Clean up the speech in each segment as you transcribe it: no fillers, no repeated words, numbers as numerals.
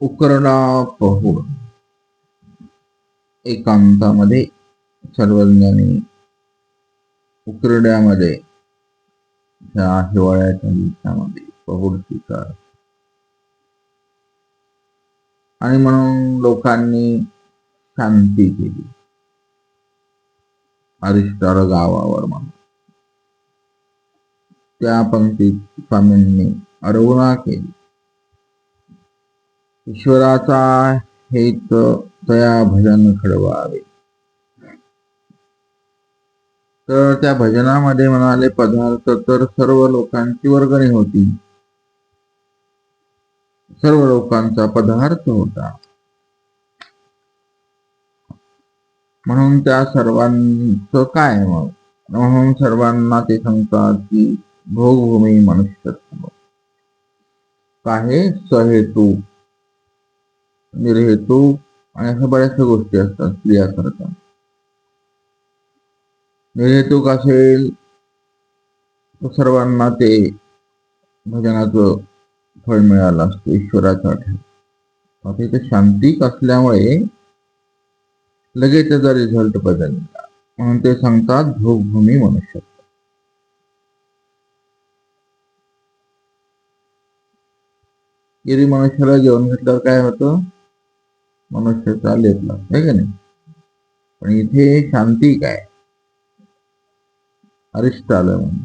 उकरडा पहुड एकांतामध्ये सर्वज्ञानी उकरड्यामध्ये ह्या हिवाळ्याच्या दिवसामध्ये पहुड स्वीकार आणि म्हणून लोकांनी शांती केली. अरिष्टार गावावर म्हणून त्या पंक्तीत स्वामींनी अरवणा केली. ईश्वराचा हेत तया भजन घडवावे. तर त्या भजनामध्ये म्हणाले पदार्थ तर सर्व लोकांची वर्गणी होती, सर्व लोकांचा पदार्थ होता. म्हणून त्या सर्वांचं काय मग? म्हणून सर्वांना ते सांगतात की भोगभूमी मनुष्यत्व काय सहेतू निर्हेतू आणि अशा बऱ्याचशा गोष्टी असतात क्रिया करतात. निर्हेतूक असेल तर सर्वांना ते भजनाचं फळ मिळालं असतं ईश्वराच्या ठेव. आता इथे शांतिक असल्यामुळे लगेच त्याचा रिझल्ट बदलला. म्हणून ते सांगतात भोगभूमी मनुष्यत्व. गिरी मनुष्याला जेवण घेतल्यावर काय होतं? मनुष्याचा लेप लागतो आहे का नाही? पण इथे शांती काय अरिष्ट आलं म्हणून.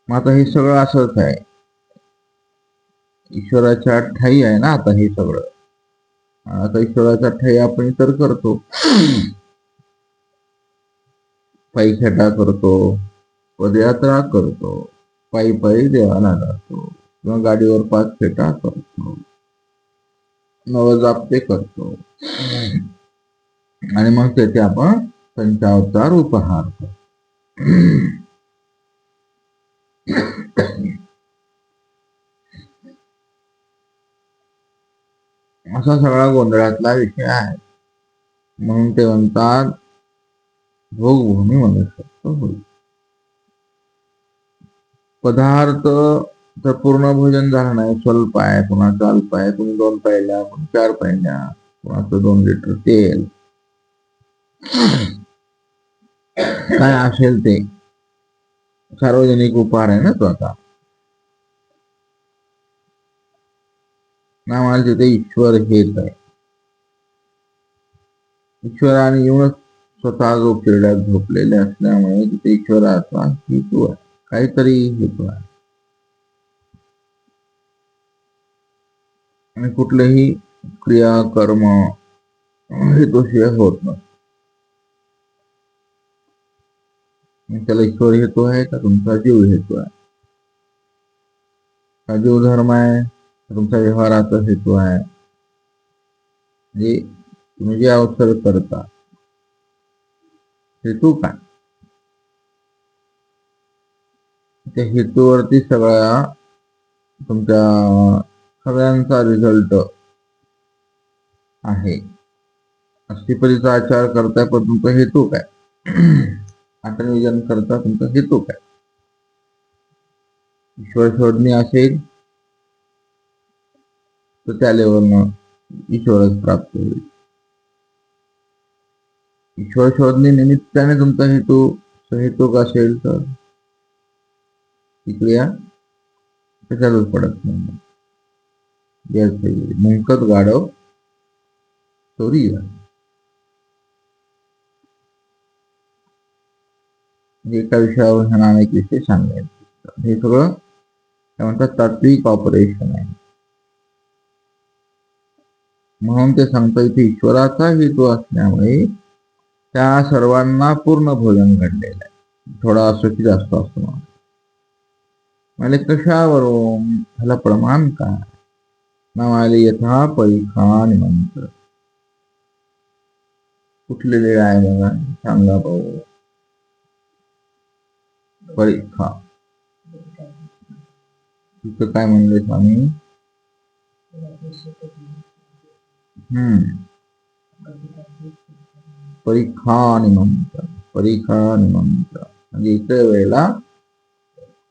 मग आता हे सगळं असंच आहे, ईश्वराच्या ठाई आहे ना आता हे सगळं. आता ईश्वराच्या ठाई आपण तर करतो, पायी खेटा करतो, पदयात्रा करतो, पायी पायी देवाला जातो किंवा गाडीवर 5 फेटा करतो, नवजाप्ते करतो आणि मग त्याचे आपण पंचावतार उपहार करतो. असा सगळा गोंधळातला विषय आहे. म्हणून ते म्हणतात भोगभूमी मनुष्यत्व होईल. पदार्थ तर पूर्ण भोजन झालं नाही, स्वल्प आहे, कुणाचा अल्प आहे, कुणी 2 पायल्या, कुणी 4 पायल्या, कुणाचं 2 लिटर तेल, काय असेल ते सार्वजनिक उपहार आहे ना तो. आता आम्हाला तिथे ईश्वर हेच आहे. ईश्वराने येऊनच स्वतः झोपलेल्या झोपलेले असल्यामुळे तिथे ईश्वराचा हेतू आहे, काहीतरी हेतू आहे. आणि कुठलेही क्रिया कर्म हेतूशिवाय होत नाही. त्याला ईश्वर हेतू आहे का तुमचा जीव हेतू आहे? हा जीव धर्म आहे, तुमचा व्यवहाराचा हेतू आहे. म्हणजे तुम्ही जे अवसर करता हेतू काय? त्या हेतूवरती सगळ्या तुमच्या सगळ्यांचा रिझल्ट आहे. अष्टपदीचा आचार करताय पण तुमचा हेतू काय? आत्मनियोजन करता तुमचा हेतू काय? ईश्वर शोधणे असेल तर त्या लेवलनं ईश्वरच प्राप्त होईल. ईश्वर शोधणे निमित्ताने तुमचा हेतू सहेतुक असेल तर ती क्रिया त्याच्यातच पडत नाही. मुंकत गाढव चोरी. एका विषयावर अनेक विषय सांगायचे. हे सगळं काय म्हणतात तात्विक ऑपरेशन आहे. म्हणून ते सांगता इथे ईश्वराचा हेतू असल्यामुळे त्या सर्वांना पूर्ण भोजन घडलेलं आहे. थोडा असो की जास्त असतो म्हणजे कशावरून ह्याला प्रमाण काय? नावाले यथा परिखान मंत्र कुठलेले आहे बघा सांगा भाऊ. परीक्षा तिथं काय म्हणले स्वामी? परीक्षा निमंत्र, परीक्षा निमंत्र म्हणजे इतर वेळेला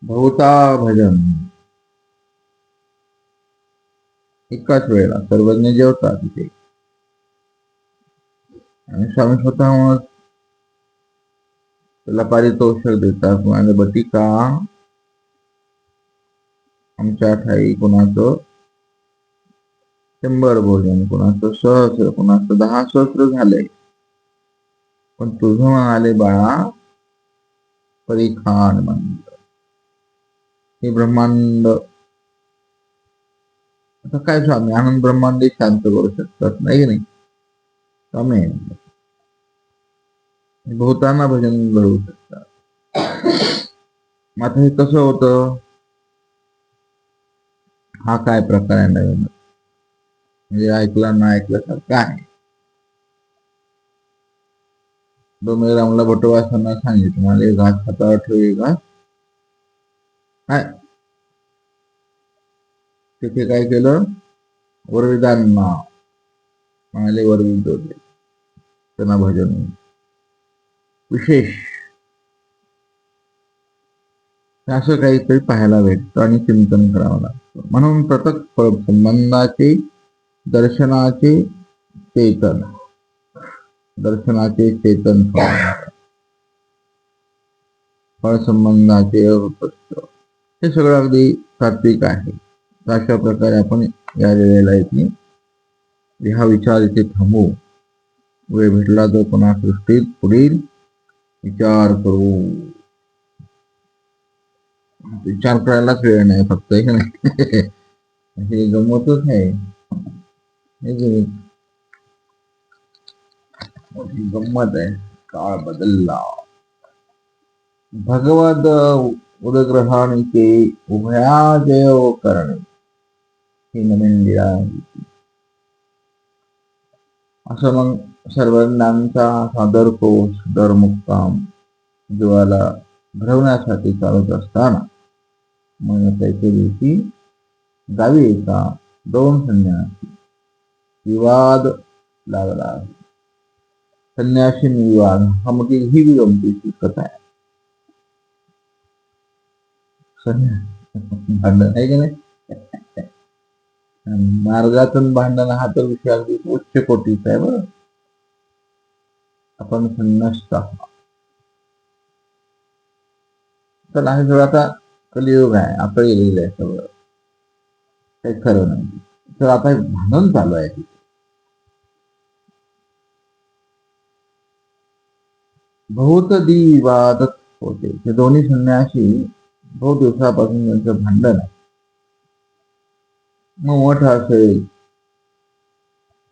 बहुता भजन एकाच वेळेला सर्वज्ञ जेवतात तिथे आणि स्वामी स्वतः त्याला पारितोषिक देतात. म्हणजे बटिका आमच्या ठाई कुणाचं 100 भोजन, कुणाचं 1000, कुणाचं 10 सहस्र झालंय, पण तुझं आले बाळा परीखान मंत्र. हे ब्रह्मांड आता काय स्वामी आनंद ब्रह्मांड शांत करू शकतात नाही की नाही स्वामी? बहुतांना भजन घडवू शकतात. आता हे कसं होतं? हा काय प्रकार आहे नवीन? म्हणजे ऐकला ना ऐकल्यासारखं आहे. डोंगरामला भटवासांना सांगितलं मला घास हातावर ठेवले घास काय तिथे काय केलं? वरविदांना म्हणाले वरविद जोडले, त्यांना भजन विशेष असं काहीतरी पाहायला भेटतं आणि चिंतन करावं लागतं. म्हणून प्रत्येक संबंधाचे दर्शनाचे चेतन, दर्शनाचे चेतन फळ संबंधाचे अपस्थ, हे सगळं अगदी सात्विक आहे. अशा प्रकारे आपण या वेळेला इथे हा विचार इथे थांबवू. वेळ भेटला तर पुन्हा सृष्टीत पुढील विचार करू. विचार करायलाच वेळ नाही फक्त हे नाही. हे गमतच आहे, गंमत आहे. काळ बदलला. भगवद उदग्रहाणीचे उभयाजय करणे ही नवीन लीळा. असं मग सर्वांचा सादर कोश दर मुक्काम जीवाला घडवण्यासाठी चालत असताना मग त्याच्या दिवशी गावी एका 2 संन्यासी विवाद लागला. संन्यासी विवाद हा मग ही गमतीची कथा आहे. भांडण आहे की नाही? मार्गातून भांडण हा तर विषय अगदी उच्च कोटीचा आहे. बरं आपण संन्यास्त तर आहे सगळं आता कलियुग आहे, आता गेलेलं आहे सगळं, काही खरं नाही. तर आता भांडण चालू आहे तिथे. बहुत विवादत होते. ते दोन्ही संन्यासी बहुत दिवसापासून त्यांचं भांडण आहे. मग मठ असेल,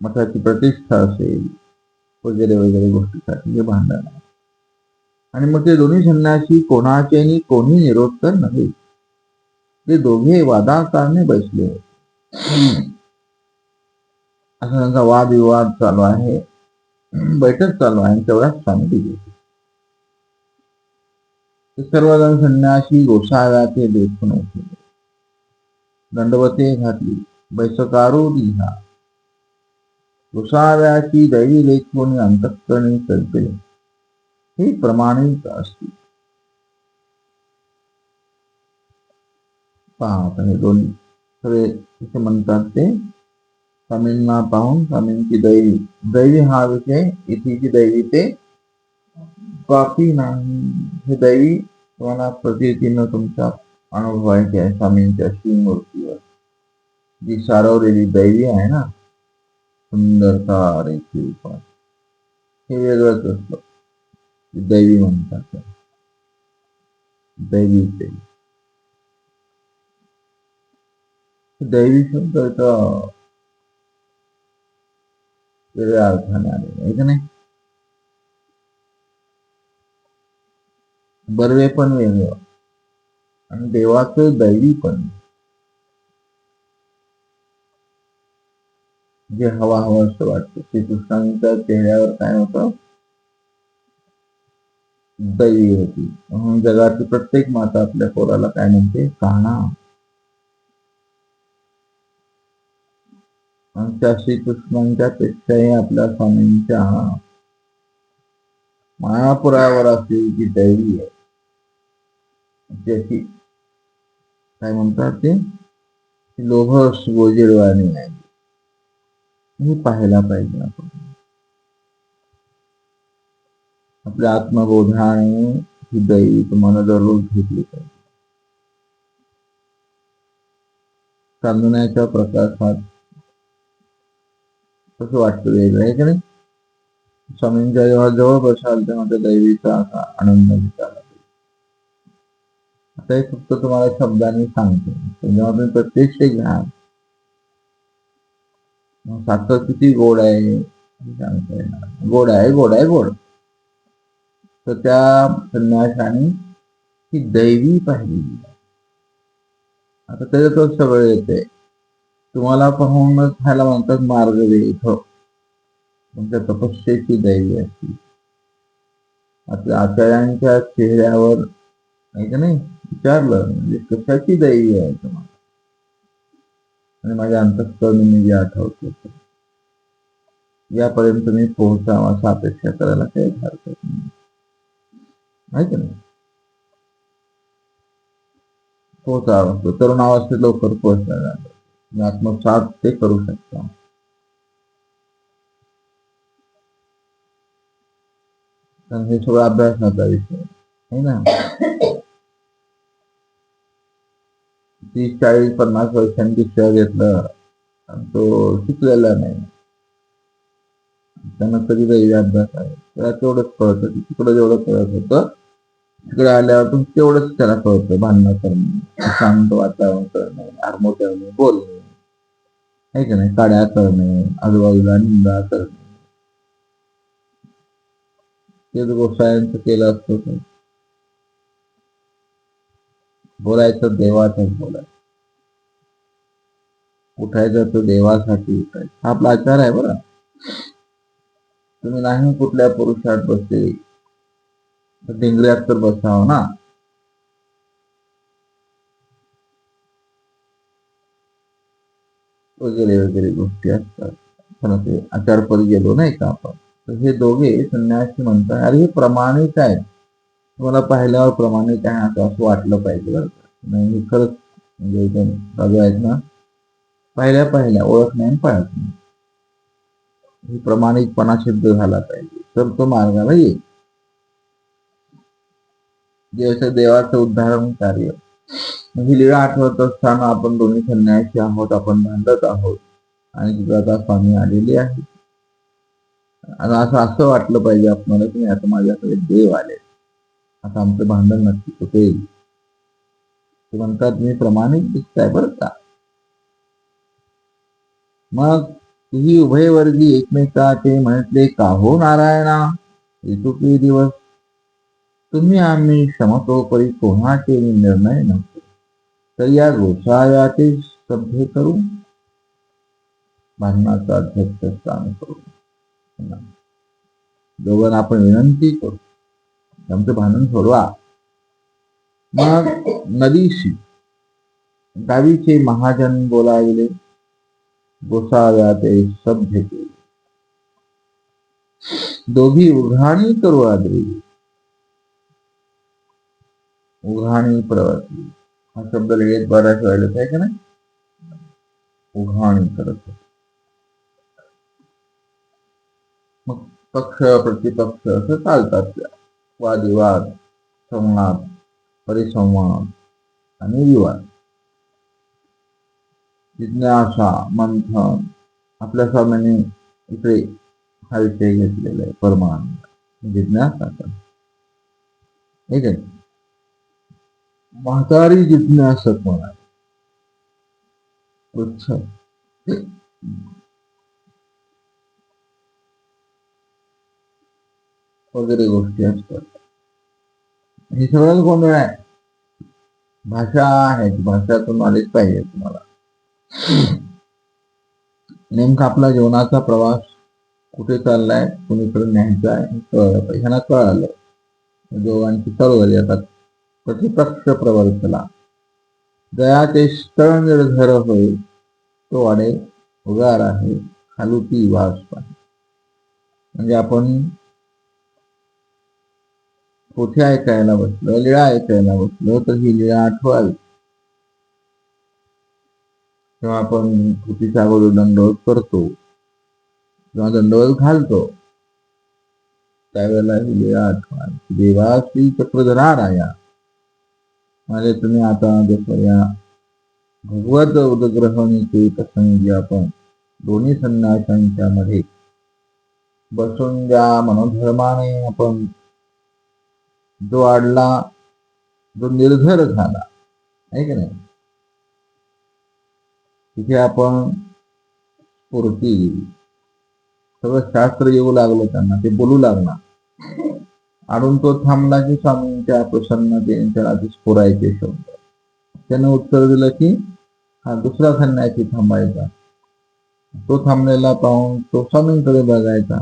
मठाची प्रतिष्ठा असेल वगैरे वगैरे गोष्टीसाठी हे भांडण आहे. आणि मग ते दोन्ही संन्यासी कोणाचे कोणी निरोत्तर नव्हे, ते दोघे वादाकारणे बसले होते. असा त्यांचा वादविवाद चालू आहे, बैठक चालू आहे. तेवढ्याच शांती घेते. सर्वजण संन्यासी गोसाव्याचे देखून उठले, दंडवते घातली, बैसकारू दिला. गोसाव्याची दैवी लेखून अंतःकरणी कल्पले हे प्रमाणित असते. पहा हे दोन सगळे असे म्हणतात ते स्वामींना पाहून स्वामींची दैवी हा विषय इथेची दैवी ते बाकी नाही. हे दैवी तुम्हाला प्रतीतीनं तुमच्या अनुभवायचे आहे. स्वामींच्या श्रीमूर्तीवर जी सारवलेली दैवी आहे ना सुंदरता रेखी उपाय, हे वेगळंच असतं. दैवी म्हणतात दैवी. ते दैवी शब्द वेगळ्या अर्थाने आलेला आहे का नाही? बर्वे पण वेगळं आणि देवाचं दैवी पण. जे हवा असं वाटतं. श्रीकृष्णांच्या चेहऱ्यावर काय होतं? दैवी होती. म्हणून जगाची प्रत्येक माता आपल्या पोराला काय म्हणते? कान्हा. आमच्या श्रीकृष्णांच्या पेक्षाही आपल्या स्वामींच्या महापुरावर असलेली जी दैवी आहे त्याची काय म्हणतात ते लोभस गोजिरवाणी आहे. हे पाहायला पाहिजे आपण. आपल्या आत्मबोधाने ही दैवी तुम्हाला दररोज घेतली पाहिजे. चांदण्याच्या प्रकाशात कसं वाटतं वेगळं आहे का नाही. स्वामींच्या जेव्हा जवळ बसाल तेव्हा त्या दैवीचा असा आनंद घेता. आता हे फक्त तुम्हाला शब्दांनी सांगतो, जेव्हा तुम्ही प्रत्यक्ष घ्या साखर किती गोड आहे सांगता येणार. गोड आहे गोड आहे गोड. तर त्या संन्याशाने ती दैवी पाहिली. आता त्याच्यातच सगळं येते. तुम्हाला पाहूनच खायला म्हणतात मार्ग दे इथं. तुमच्या तपस्येची दैवी असते. आपल्या आचार्यांच्या चेहऱ्यावर नाही का नाही विचारलं म्हणजे कशाची दैवी आहे तुम्हाला. आणि माझ्या अंतःकरणी मी जे आठवतो यापर्यंत मी पोहोचावा असा अपेक्षा करायला काही हरकत नाही का नाही. पोहोचावं तरुणावस्थेत लवकर पोहोचणार आत्मसात ते करू शकता. कारण हे सगळं अभ्यासाचा विषय आहे ना. 30, 40, 50 वर्षांनी शिक्षण घेतलं आणि तो शिकलेला नाही. त्यांना कधी दैवी अभ्यास आहे त्याला तेवढंच कळतं की तिकडं जेवढं कळत होतं तिकडे आल्यावर तेवढंच त्याला कळतं. भांडणं करणे, शांत वातावरण करणे, आरमोठ्याने बोलणे आहे का नाही, काड्या करणे, आजूबाजूला निंदा करणे, तेच गोसाळ्यांचं केलं असतं. बोलायचं देवाचंच बोलायचं. उठायचं तो देवासाठी उठायचं. हा आपला आचार आहे बरं. तुम्ही नाही कुठल्या पुरुषात बसले तर डिंगऱ्यात तर बसावं ना. वगैरे वगैरे गोष्टी असतात. पण ते आचारपदी गेलो नाही का आपण. तर हे दोघे संन्यासी म्हणतात अरे हे प्रमाणित आहे. तुम्हाला पाहिल्यावर प्रमाणित आहे असं वाटलं पाहिजे बरं का. नाही खरंच म्हणजे बाजू आहेत ना पाहिल्या ओळख नाही पाळत नाही. ही प्रमाणितपणा सिद्ध झाला पाहिजे तर तो मार्गाला येईल. देवाचं उद्धारण कार्य ही लीळा आठवत असताना आपण दोन्ही संन्यासी आहोत. आपण भांडत आहोत आणि तिथं आता स्वामी आलेले आहे. आणि असं वाटलं पाहिजे आपल्याला की आता माझ्याकडे देव आले. आता आमचं भांडण नक्की कुठे येईल. ते म्हणतात मी प्रमाणित दिसताय बरं का. मग ही उभयवर्गी एकमेकाचे म्हटले का हो नारायणा येतुकी दिवस तुम्ही आम्ही क्षमतोपरी कोणाचे निर्णय नव्हते तर या गोसाव्याचे सभ्य करू भांडणाचा अध्यक्षस्थान करू. दोघांना आपण विनंती करू आमचं भांडण सोडवा. मग नदीशी गावीचे महाजन बोलाविले गोसाव्याचे सभ्य केले. दोघी उघाणी करू आदरी उघाणी प्रवृत्ती हा शब्द लगेच बऱ्याच वेळेला आहे का नाही. उघाणी करत मग पक्ष प्रतिपक्ष असं चालतात. वादिवाद, संवाद, परिसंवाद आणि विवाद. जिज्ञासा, मंथन आपल्या स्वामींनी इकडे हा विषय घेतलेला आहे. परमानंद जिज्ञासा ठीक आहे. म्हातारी जिज्ञासक म्हणा वगैरे गोष्टी असतात. हे सगळं गोंधळ आहे. भाषा आहे भाषातून आलीच पाहिजे तुम्हाला. नेमका आपला जीवनाचा प्रवास कुठे चाललाय कुणीकडे न्यायचा आहे कळलं पाहिजे. ह्यांना कळालं दोघांची चालू झाली. आता प्रतिपक्ष प्रवर्तला दयाचे स्थळ निर्धर होईल तो वाढे उगार आहे खालुती वास पाणी. म्हणजे आपण पोथी ऐकायला बसलो, लीळा ऐकायला बसलो, तर ही लीळा आठवावी. तेव्हा आपण पोथीच्या अगोदर दंडवत करतो किंवा दंडवत घालतो, त्यावेळेला ही लीळा आठवावी. देवा श्री चक्रधरा राया, म्हणजे तुम्ही आता जसं या भगवत उदग्रहणीचे प्रसंगी आपण दोन्ही संन्यासांच्या मध्ये बसून ज्या मनोधर्माने आपण जो आडला, जो निर्धार झाला आहे की नाही, तिथे आपण स्फूर्ती, सगळं शास्त्र येऊ लागलं त्यांना, ते बोलू लागणार. आडून तो थांबला की स्वामींच्या प्रसन्नतेने त्याला ते स्फुरायचे शब्द. त्याने उत्तर दिलं की हा दुसरा संन्यासी थांबायचा. तो थांबलेला पाहून तो स्वामींकडे बघायचा.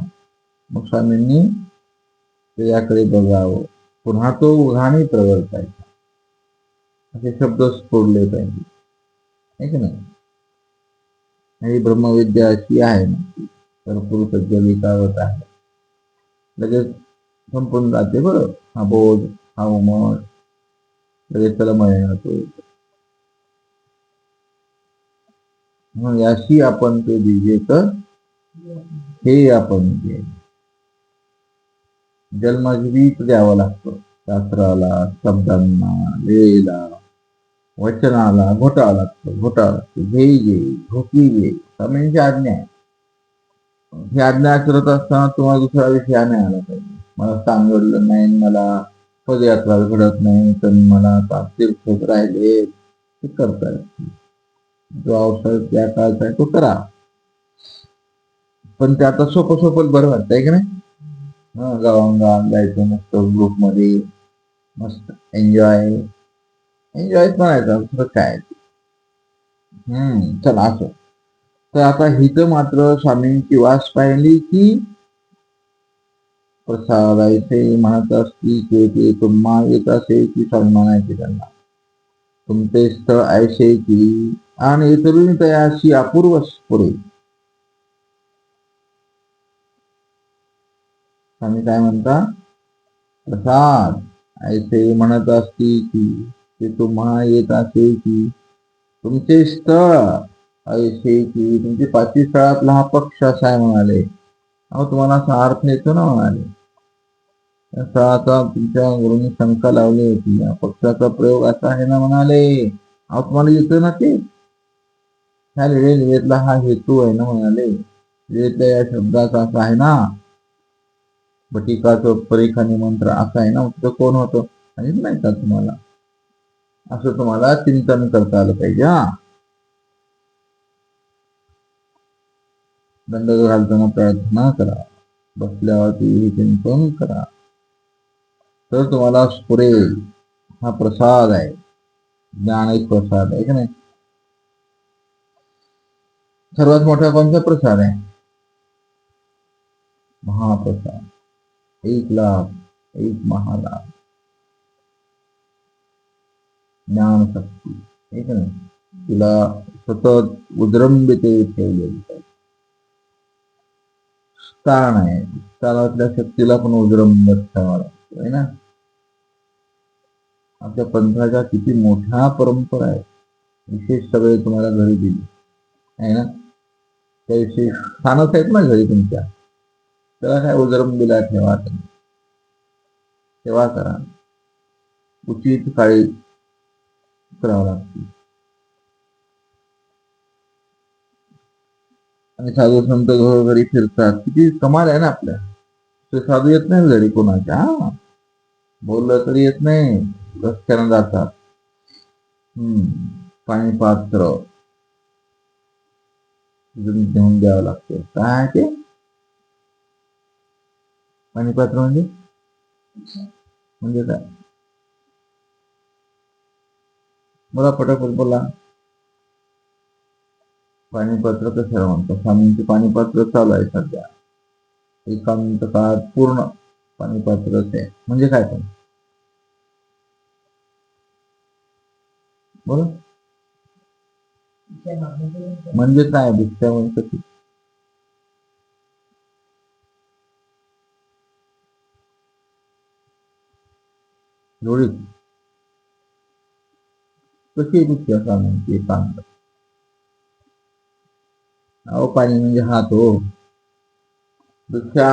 मग स्वामींनी त्याच्याकडे बघावं, पुन्हा तो उघाणी प्रवर्तायचा. असे शब्द स्फोरले पाहिजे, आहे की नाही. ही ब्रह्मविद्या अशी आहे ना, भरपूर प्रज्वलितावत आहे, लगेच संपून जाते बरं. हा बोध, हा उमट लगेच त्याला मिळतो. म्हणून याशी आपण ते विजेत हे आपण जन्मजीवित द्यावं लागतं. शास्त्राला, शब्दांना, वेळेला, वचनाला घोटावं लागतं. घेई घेई झोपी घेई स्वामींची आज्ञा आहे. ही आज्ञा करत असताना तुम्हाला दुसरा विषय नाही आला पाहिजे. मला सांगितलं नाही, मला पदयात्रा घडत नाही, तर मला तीर्थ राहिले, ते करता येत. जो अवसर त्या काळचा आहे तो करा, पण ते आता सोपं बरं वाटतंय की नाही. गावांगावात जायचं मस्त ग्रुप मध्ये, मस्त एन्जॉय करायचा, दुसरं काय. चला असं. तर आता हिथं मात्र स्वामींची वास पाहिली की प्रसाद ऐसे म्हणत असती की तुम्हा येत असे की स्वामी म्हणायचे त्यांना, तुमचे स्थळ ऐसे की, आणि तरुणी तयाशी अपूर्व पुरे. स्वामी काय म्हणता, प्रसाद ऐसे म्हणत असती की, ते तुम्हा येत असे की, तुमचे स्थळ ऐसे की, तुमची 5 स्थळातला हा पक्ष असा आहे म्हणाले. अहो तुम्हाला असा अर्थ येतो ना म्हणाले. आता तुमच्या गुरुंनी शंका लावली होती, या पक्षाचा प्रयोग असा आहे ना म्हणाले. अहो तुम्हाला येतो ना ते, ह्या लिळेतला हा हेतू आहे ना म्हणाले. लिळेतल्या या शब्दाचा असा आहे ना, बटिकाचं परीखानी मंत्र असा आहे ना. तो कोण होतं आणि नाही का तुम्हाला, असं तुम्हाला चिंतन करता आलं पाहिजे. दंड घालताना प्रार्थना करा, बसल्यावरती चिंतन करा, तर तुम्हाला स्फुरेल. हा प्रसाद आहे, ज्ञान एक प्रसाद आहे की नाही. सर्वात मोठा कोणता प्रसाद आहे, महाप्रसाद. 1,00,000 एक महालाभ, ज्ञान शक्ती, आहे की नाही. तिला सतत उद्रंबिते ठेवलेली स्थान आहे. स्थानातल्या शक्तीला पण उद्रंबत ठेवावं लागतं, आहे ना. आपल्या पंथाच्या किती मोठ्या परंपरा आहे, विशेष सगळे तुम्हाला घरी दिली आहे ना. त्या विशेष स्थानच आहेत ना घरी तुमच्या, त्याला काय उदरंबीला ठेवा, सेवा करा, उचित काळी करावं लागते. आणि साधू संत घरोघरी फिरतात, किती कमाल आहे ना आपल्या. ते साधू येत नाही घरी कोणाच्या, बोललं तरी येत नाही, रस्त्यानं जातात. पाणी पात्र घेऊन द्यावं लागते. काय ते पाणी पात्र म्हणजे काय, बोला पटापट बोला. पाणीपत्र कशाला म्हणतात, स्वामींचे पाणीपत्र चालू आहे सध्या. एकांत काळात पूर्ण पाणीपत्रच आहे म्हणजे काय पण बोला. म्हणजे काय भिक्षा म्हणजे कशी? एवढी कशी भिक्षा सांगायची सांग. अहो पाणी म्हणजे हात हो. भिक्षा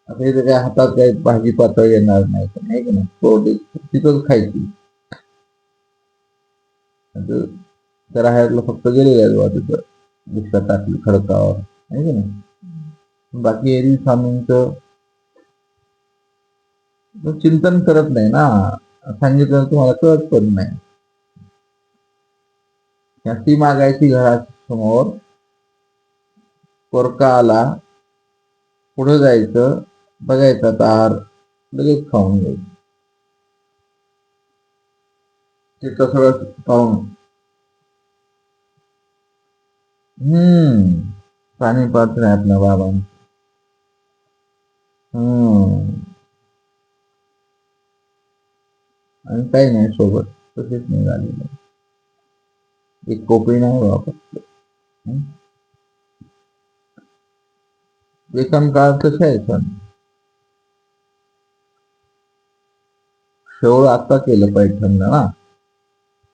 आता इथे काय हातात काही भाजी पातळ येणार नाही पण आहे की नाही थोडी तिथंच खायची. त्या राहायला फक्त गेलेले आहे तिथं भिक्षा टाकली खडकावर आहे की नाही. बाकी एरवी स्वामींचं चिंतन करत नाही ना. सांगितलं तुम्हाला कळत पण नाही. ती मागायची घरासमोर पोरका आला पुढे जायचं बघायचा तार लगेच खाऊन घ्यायचं. तिथं सगळं पाहून पाणी पात्र आहे आपल्या बाबांचं. आणि काही नाही सोबत तसेच निघालेलं. एक कोपरी नाही वापरत. एकाम काळ कसं आहे सण शेवळ आता केलं पैठणला ना.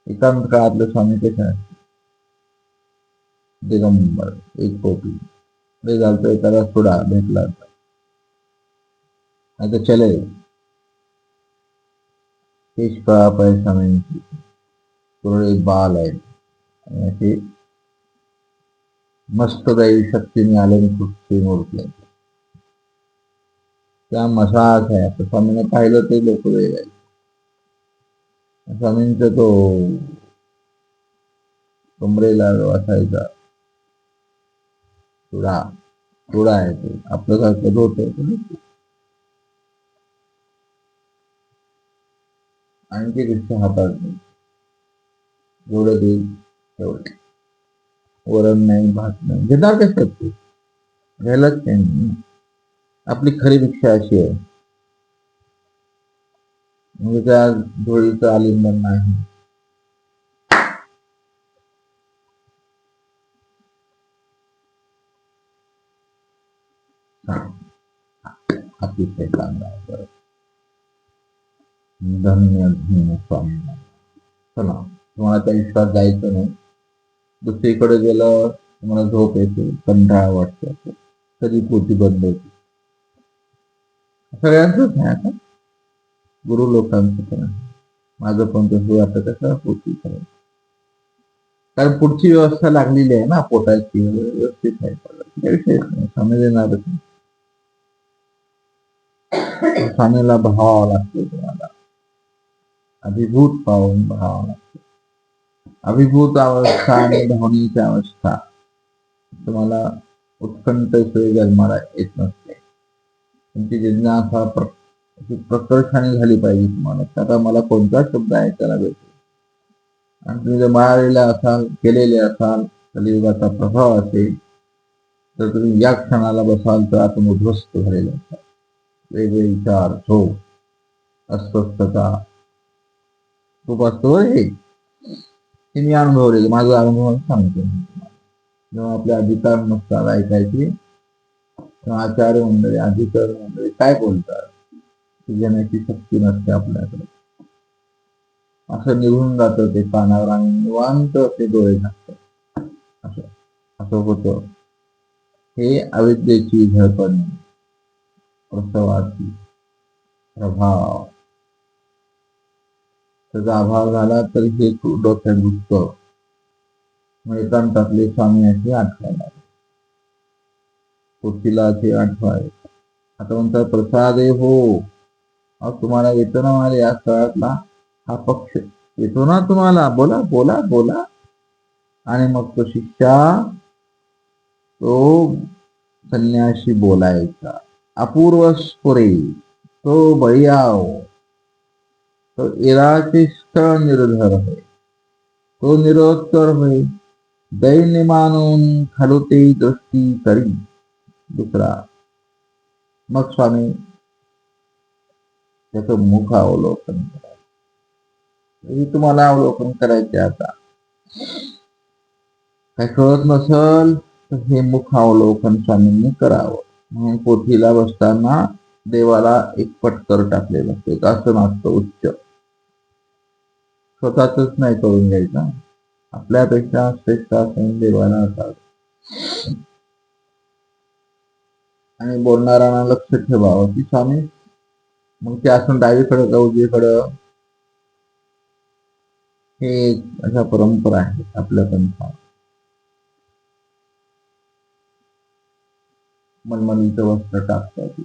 एकांत काळातलं स्वामी कसे आहे दिगंबर एक कोपरी ते झालं एखादा थोडा भेटला आता चले तेच कळा पाहिजे स्वामींची थोडे बाल आहेत आणि अशी मस्त दैवी शक्तीने आलेली कुठची मूर्ती आहे. त्या मसाज आहे आता स्वामीने पाहिलं ते लोक वेगळे स्वामींचा तो कमरेला असायचा थोडा थोडा आहे ते आपल्यासारखं होत आणखी रिक्षा हातात जेवढं देईल तेवढं. वरण नाही भात नाही घेणार कशात ते घ्यायलाच नाही. आपली खरी भिक्षा अशी आहे म्हणजे त्या धुळीचं आलिंगन नाही. अतिशय चांगला आहे. धन्य धन्य स्वामी. चला तुम्हाला त्या विश्वास जायचं नाही. दुसरीकडे गेलं तुम्हाला झोप येते कंटाळा वाटतो कधी पोटी बंद होते. सगळ्यांचंच आहे आता गुरु लोकांचं पण आहे. माझं पण तसं आता कसं पोटी करायचं कारण पुढची व्यवस्था लागलेली आहे ना पोटाची व्यवस्थित आहे विषय नाही स्वामी देणारच नाही. स्वामीला भावावं लागतो तुम्हाला अभिभूत पाहून भावावं लागतो. अभिभूत अवस्था आणि भावनेची अवस्था तुम्हाला उत्कंठशिवाय जन्माला येत नसते. तुमची जिज्ञासा प्रकर्षाने झाली पाहिजे तुम्हाला आता मला कोणता शब्द ऐकायला भेटेल आणि तुम्ही जर माळलेला असाल केलेले असाल कलियुगाचा प्रभाव असेल तर तुम्ही या क्षणाला बसाल तर आपण उद्ध्वस्त झालेले असाल. वेगवेगळे विचार झोप अस्वस्थता खूप असतो हे मी अनुभवलेलं माझा अनुभव सांगतो. जेव्हा आपले अधिकार नसतात ऐकायचे तेव्हा आचार्य मंडळी अधिकार मंडळी काय बोलतात घेण्याची शक्ती नसते आपल्याकडे. असं निघून जातं ते कानावर आणि निवांत ते डोळे झाकतात असं असं होतं. हे अविद्येची झळपण प्रसवाची प्रभाव त्याचा अभाव झाला तर हे डोक्यात घुसतं. मग एकांतातले स्वामी अशी आठवायला पोटीला असे आठवाय आता म्हणतात प्रसादे हो तुम्हाला येतो ना मला या काळातला हा पक्ष येतो ना तुम्हाला बोला बोला बोला आणि मग तो शिष्या तो संन्याशी बोलायचा अपूर्व स्फुरे तो बळीयाव तो इराचे स्थळ निर्धर होय तो निरोत्तर होय दैन्य मानून खालुते दृष्टी करी दुसरा. मग स्वामी त्याचं मुख अवलोकन करा. तुम्हाला अवलोकन करायचे आता काय कळत नसल तर हे मुखावलोकन स्वामींनी करावं. म्हणून पोथीला बसताना देवाला एक पटकर टाकलेलं असतं, एक आसन असतं उच्च. स्वतःच नाही करून घ्यायचं, आपल्यापेक्षा श्रेष्ठ आसन देवाला असावं. आणि बोलणाऱ्यांना लक्ष ठेवावं की स्वामी मग ते आसन डावीकडं का उजवीकडं, हे अशा परंपरा आहे आपल्या पंथात. मनमनीचं वस्त्र टाकतात,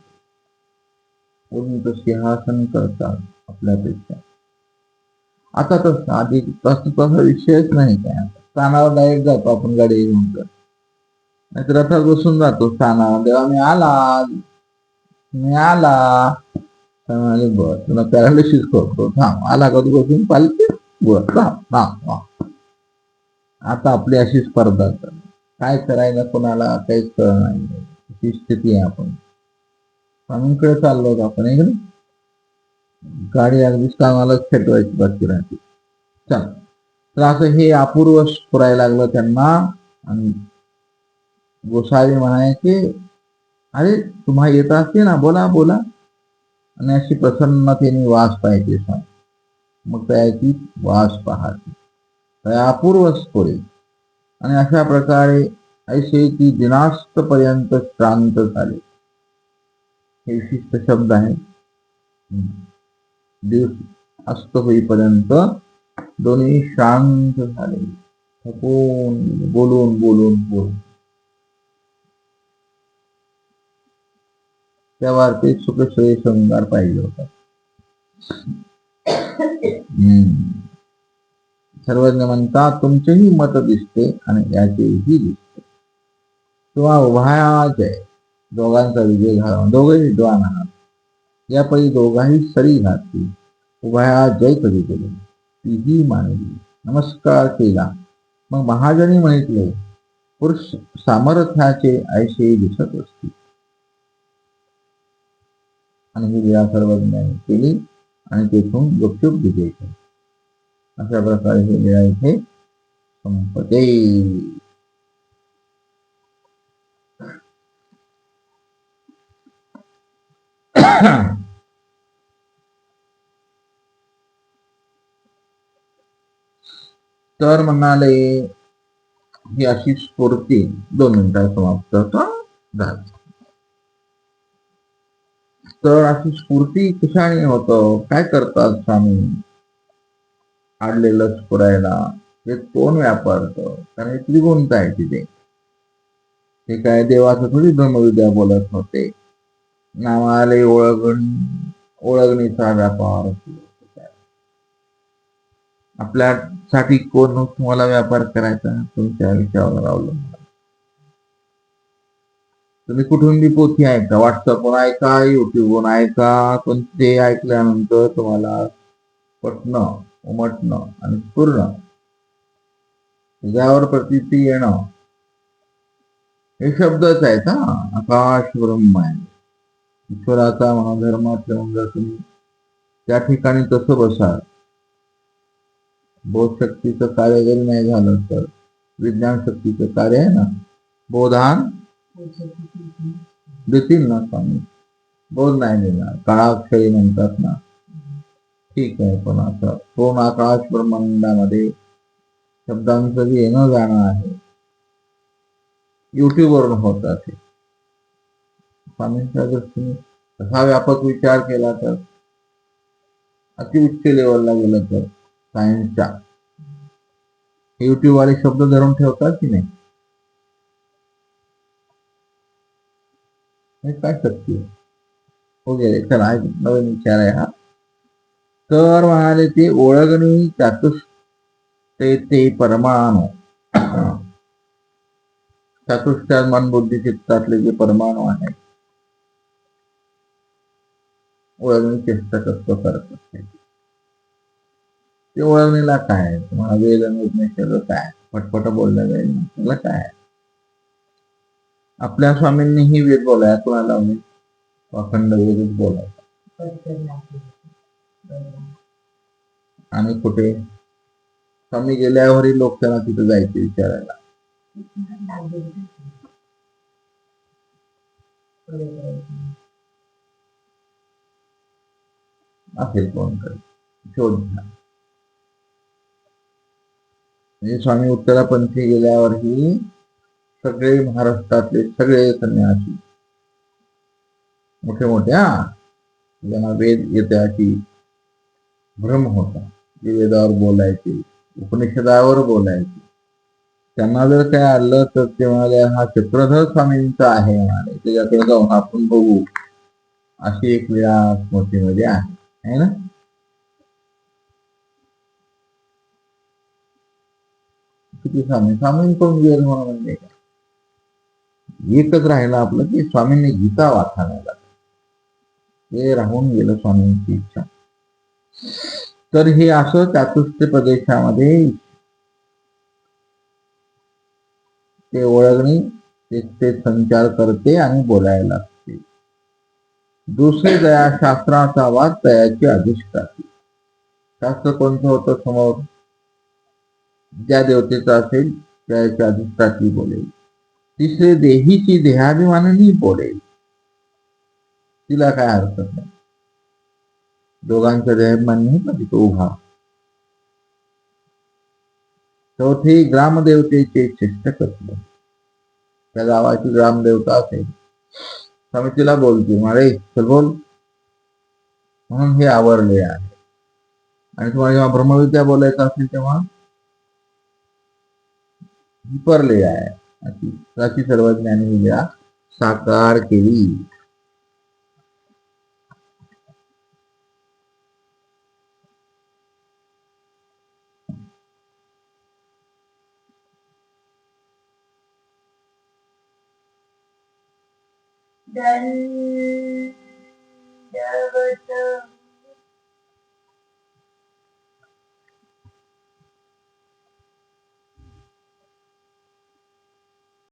उंच सिंहासन करतात आपल्यापेक्षा. आता तर आधी तसा विषयच नाही काय, स्थानावर डायरेक्ट जातो आपण गाडी घेऊन तर, नाहीतर रथात बसून जातो स्थानावर. देवा मी आला, मी आला. बर तुला पॅरालिसिस करतो, थांब आला का तू बसून पालखी, बर थांब थांब. आता आपली अशी स्पर्धा, काय करायला कोणाला काहीच कळ नाही, अशी स्थिती आहे. आपण स्वामींकडे चाललो आपण इकडे, गाडी अगदी कामालाच फेटवायची बाकी राहते. चल तर असं हे अपूर्व पुरायला लागलं त्यांना. आणि गोसावी म्हणायचे, अरे तुम्हा येत असते ना, बोला बोला. आणि अशी प्रसन्नतेने वास पाहिजे सांग, मग त्याची वास पाहायची अपूर्व स्फुरे. आणि अशा प्रकारे ऐसे की दिनास्त पर्यंत शांत झाले. हे विशिष्ट शब्द आहे. दिवस अस्त होईपर्यंत दोन्ही शांत झाले, थकून बोलून बोलून बोलून. त्यावर ते सुखसोयी शृंगार पाहिजे होता. सर्वज्ञ म्हणतात तुमचेही मत दिसते आणि याचेही दिसते. किंवा उभयाजय, दोघांचा विजय झाला, दोघे विद्वान आहात. यापैकी दोघाही सरी घातली, उभयाजय कधी केले तीही मानली, नमस्कार केला. मग महाजनी म्हटले, पुरुष सामर्थ्याचे ऐसे दिसत असते. आणि ही लीला सर्वज्ञाने केली आणि तेथून गुपचूप विजय केला. अशा प्रकारे हे लीला इथे संपते. तर म्हणाले ही अशी स्फूर्ती 2 मिनिटात समाप्त झाली. तर अशी स्फूर्ती कशाने होतं, काय करतात स्वामी आडलेलं पुरायला, हे कोण व्यापारतं, कारण हे त्रिगुणता आहे तिथे. हे काय देवाचं थोडी ब्रह्मविद्या बोलत होते, नावाले ओळखणीचा व्यापार. आपल्यासाठी कोण तुम्हाला व्यापार करायचा, तुमच्या विषयावर अवलंबून. तुम्ही कुठून बी पोथी ऐका, व्हॉट्सअपवर ऐका, युट्यूबवर ऐका, पण ते ऐकल्यानंतर तुम्हाला पटणं, उमटणं आणि पूर्ण त्याच्यावर प्रतीती येणं, हे शब्दच आहेत. आकाश ब्रह्म आहे. ईश्वराचा महाधर्म ठेवून जर तुम्ही त्या ठिकाणी कसं बसाल, बोधशक्तीचं कार्य जरी नाही झालं तर विज्ञान शक्तीचं कार्य आहे ना, बोधान देतील ना स्वामी, बोध नाही देणार, काळाक्षरी म्हणतात ना. ठीक आहे, पण असं पूर्ण आकाश ब्रह्मांडामध्ये शब्दांचं जे येणं जाणं आहे, युट्यूबवरून होत असेल. स्वामींच्या दृष्टीने तसा व्यापक विचार केला तर, अतिउच्च लेवलला गेलं तर सायन्सच्या, युट्यूब वाले शब्द धरून ठेवतात की नाही, हे काय शक्य वगैरे. चला नवीन विचार आहे हा. तर म्हणाले ते ओळखणी ते परमाणू, चतुष्टय मन बुद्धी चित्तातले जे परमाणू आहेत, ओळखणी चेष्टा कसं करत असते. ते ओळखणीला काय, तुम्हाला वेद आणि उपनिषद काय पटपट बोललं जाईल ना, त्याला काय. आपल्या स्वामींनीही वेद बोलाय, कोणाला अखंड वेदच बोलायचा. आणि कुठे स्वामी गेल्यावरही लोक त्यांना तिथे जायचे विचारायला, असेल कोणतरी शोध घ्या. म्हणजे स्वामी उत्तरापंथी गेल्यावरही सगळे महाराष्ट्रातले सगळे संन्यासी मोठे मोठे ज्यांना वेद येत्याची भ्रम होता, जे वेदावर बोलायचे, उपनिषदावर बोलायचे, त्यांना जर काय आलं तर ते म्हणाले हा चक्रधर स्वामींचा आहे, म्हणाले त्याच्याकडे जाऊन आपण बघू. अशी एक वेळा स्मृतीमध्ये आहे ना. किती स्वामींकडून वेद होणं म्हणजे काय? एकच राहिलं आपलं की स्वामींनी गीता वाचायला, हे राहून गेलं स्वामींची इच्छा. तर हे असं चातुर्थ प्रदेशामध्ये ते ओळखणे, ते संचार करते आणि बोलायला लागते. दुसरे दया शास्त्राचा वाद दयाची अधिष्ठाती. शास्त्र कोणतं होतं समोर, ज्या देवतेचा असेल त्याच्या अधिष्ठाती बोलेल. तिसरे देहीची देहाभिमानाने बोलेल, तिला काय हरकत नाही. दोघांचा देहाभिमान नाही का तिथं उभा. चौथे ग्रामदेवतेचे चेष्ट करतो. त्या गावाची ग्रामदेवता असेल, स्वामी तिला बोलते मारे चल बोल, म्हणून हे आवरले आहे. आणि तुम्हाला जेव्हा ब्रह्मविद्या बोलायचं असेल तेव्हा विपरले आहे. अशी सर्व ज्ञानी विद्या साकार केली. दंडवत